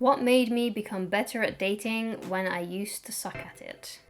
What made me become better at dating when I used to suck at it?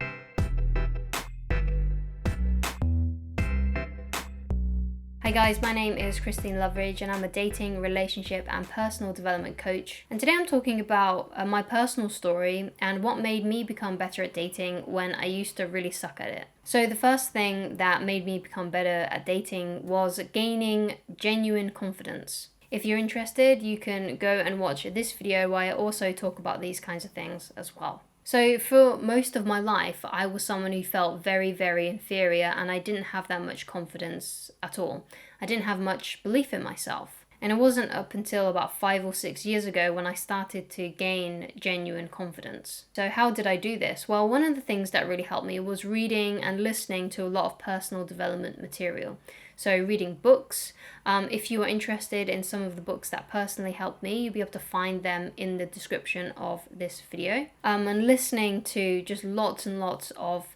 Hi guys, my name is Christine Loveridge and I'm a dating, relationship and personal development coach. And today I'm talking about my personal story and what made me become better at dating when I used to really suck at it. So the first thing that made me become better at dating was gaining genuine confidence. If you're interested, you can go and watch this video where I also talk about these kinds of things as well. So for most of my life, I was someone who felt very, very inferior and I didn't have that much confidence at all. I didn't have much belief in myself. And it wasn't up until about 5 or 6 years ago when I started to gain genuine confidence. So how did I do this? Well, one of the things that really helped me was reading and listening to a lot of personal development material. So reading books. If you are interested in some of the books that personally helped me, you'll be able to find them in the description of this video. And listening to just lots and lots of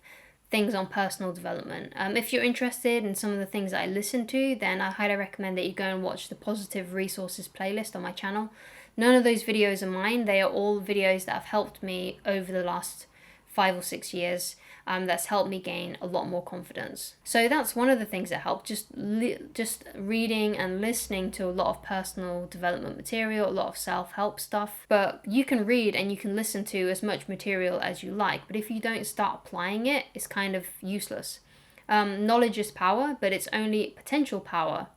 things on personal development. If you're interested in some of the things that I listen to, then I highly recommend that you go and watch the Positive Resources playlist on my channel. None of those videos are mine. They are all videos that have helped me over the last 5 or 6 years. That's helped me gain a lot more confidence. So that's one of the things that helped, just reading and listening to a lot of personal development material, a lot of self-help stuff. But you can read and you can listen to as much material as you like, but if you don't start applying it, it's kind of useless. Knowledge is power, but it's only potential power.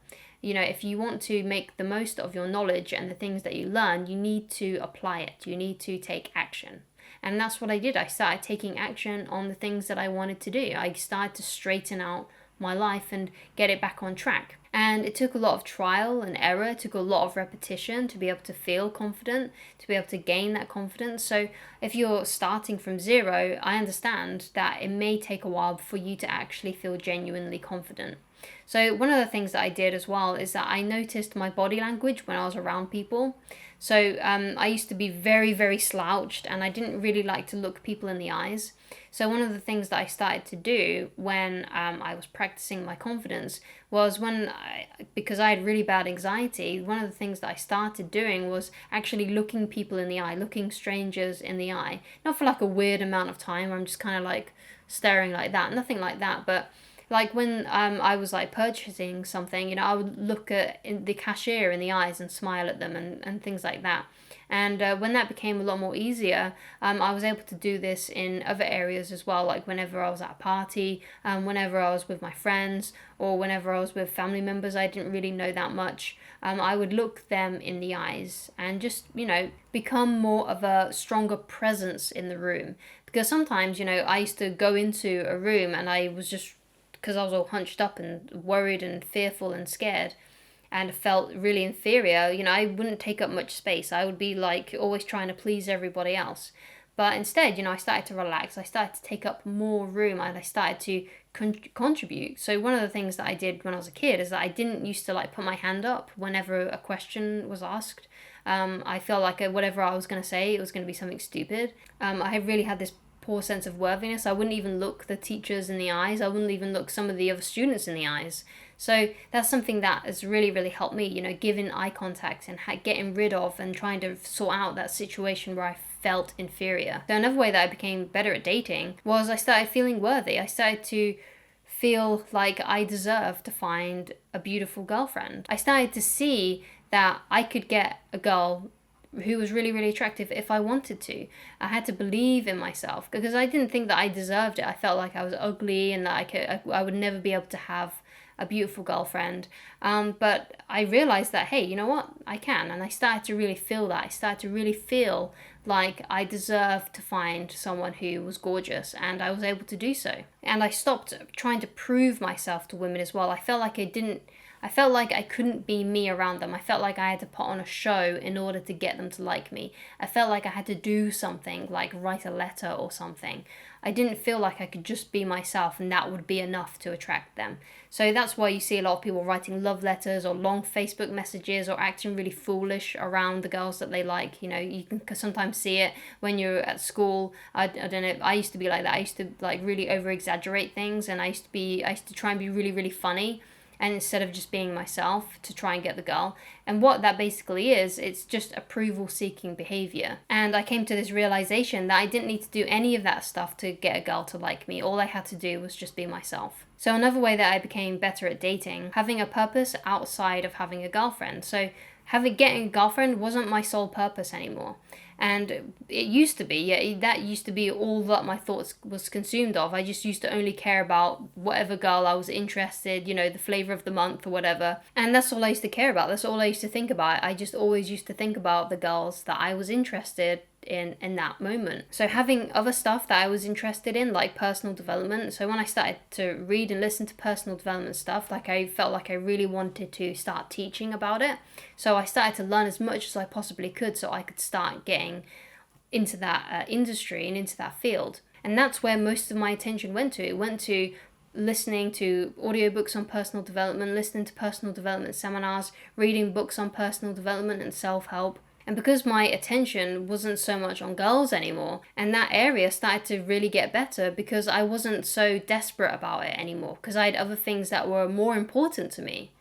You know, if you want to make the most of your knowledge and the things that you learn, you need to apply it. You need to take action. And that's what I did. I started taking action on the things that I wanted to do. I started to straighten out my life and get it back on track. And it took a lot of trial and error, it took a lot of repetition to be able to feel confident, to be able to gain that confidence. So if you're starting from zero, I understand that it may take a while for you to actually feel genuinely confident. So one of the things that I did as well is that I noticed my body language when I was around people. So I used to be very, very slouched and I didn't really like to look people in the eyes. So one of the things that I started to do when I was practicing my confidence was because I had really bad anxiety, one of the things that I started doing was actually looking people in the eye, looking strangers in the eye. Not for like a weird amount of time where I'm just kind of like staring like that, nothing like that, but like when I was like purchasing something, you know, I would look at the cashier in the eyes and smile at them and things like that. And when that became a lot more easier, I was able to do this in other areas as well, like whenever I was at a party, whenever I was with my friends, or whenever I was with family members I didn't really know that much. I would look them in the eyes and just, you know, become more of a stronger presence in the room. Because sometimes, you know, I used to go into a room and I was just, because I was all hunched up and worried and fearful and scared and felt really inferior, you know, I wouldn't take up much space. I would be like always trying to please everybody else. But instead, you know, I started to relax. I started to take up more room and I started to contribute. So one of the things that I did when I was a kid is that I didn't used to like put my hand up whenever a question was asked. I felt like whatever I was going to say, it was going to be something stupid. I really had this poor sense of worthiness. I wouldn't even look the teachers in the eyes. I wouldn't even look some of the other students in the eyes. So that's something that has really, really helped me, you know, giving eye contact and getting rid of and trying to sort out that situation where I felt inferior. So another way that I became better at dating was I started feeling worthy. I started to feel like I deserved to find a beautiful girlfriend. I started to see that I could get a girl who was really, really attractive if I wanted to. I had to believe in myself because I didn't think that I deserved it. I felt like I was ugly and that I would never be able to have a beautiful girlfriend. But I realized that, hey, you know what? I can. And I started to really feel that. I started to really feel like I deserved to find someone who was gorgeous, and I was able to do so. And I stopped trying to prove myself to women as well. I felt like I couldn't be me around them. I felt like I had to put on a show in order to get them to like me. I felt like I had to do something, like write a letter or something. I didn't feel like I could just be myself and that would be enough to attract them. So that's why you see a lot of people writing love letters or long Facebook messages or acting really foolish around the girls that they like. You know, you can sometimes see it when you're at school. I don't know, I used to be like that. I used to like really over exaggerate things, and I used to try and be really, really funny. and instead of just being myself to try and get the girl. And what that basically is, it's just approval seeking behavior. And I came to this realization that I didn't need to do any of that stuff to get a girl to like me. All I had to do was just be myself. So another way that I became better at dating, having a purpose outside of having a girlfriend. So getting a girlfriend wasn't my sole purpose anymore. And it used to be, yeah, that used to be all that my thoughts was consumed of. I just used to only care about whatever girl I was interested, the flavor of the month or whatever. And that's all I used to care about. That's all I used to think about. I just always used to think about the girls that I was interested in that moment. So having other stuff that I was interested in, like personal development. So when I started to read and listen to personal development stuff, like I felt like I really wanted to start teaching about it. So I started to learn as much as I possibly could so I could start getting into that industry and into that field. And that's where most of my attention went to. It went to listening to audiobooks on personal development, listening to personal development seminars, reading books on personal development and self-help. And because my attention wasn't so much on girls anymore, and that area started to really get better because I wasn't so desperate about it anymore, because I had other things that were more important to me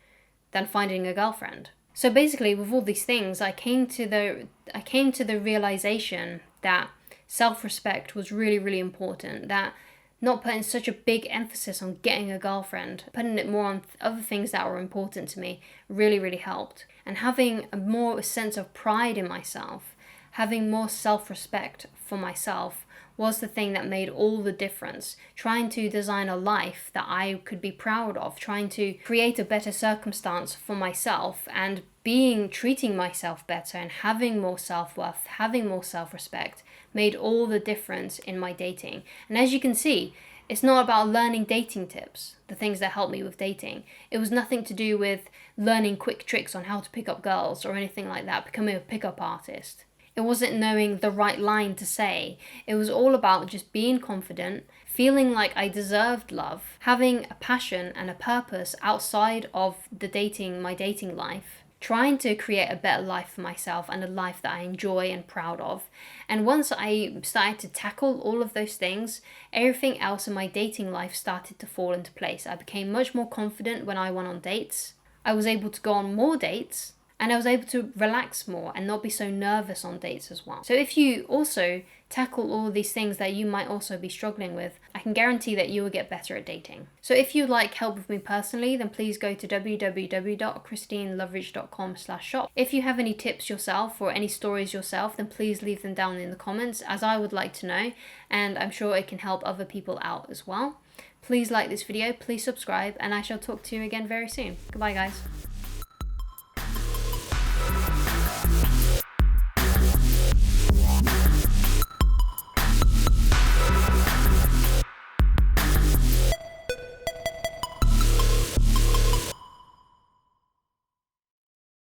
than finding a girlfriend. So basically, with all these things, I came to the realization that self-respect was really, really important, that not putting such a big emphasis on getting a girlfriend, putting it more on other things that were important to me really, really helped. And having a more sense of pride in myself, having more self-respect for myself was the thing that made all the difference. Trying to design a life that I could be proud of, trying to create a better circumstance for myself and treating myself better and having more self-worth, having more self-respect made all the difference in my dating. And as you can see, it's not about learning dating tips, the things that help me with dating. It was nothing to do with learning quick tricks on how to pick up girls or anything like that, becoming a pickup artist. It wasn't knowing the right line to say. It was all about just being confident, feeling like I deserved love, having a passion and a purpose outside of my dating life, trying to create a better life for myself and a life that I enjoy and proud of. And once I started to tackle all of those things, everything else in my dating life started to fall into place. I became much more confident when I went on dates. I was able to go on more dates, and I was able to relax more and not be so nervous on dates as well. So if you also tackle all of these things that you might also be struggling with, I can guarantee that you will get better at dating. So if you'd like help with me personally, then please go to www.christineloveridge.com/shop. If you have any tips yourself or any stories yourself, then please leave them down in the comments, as I would like to know, and I'm sure it can help other people out as well. Please like this video, please subscribe, and I shall talk to you again very soon. Goodbye, guys.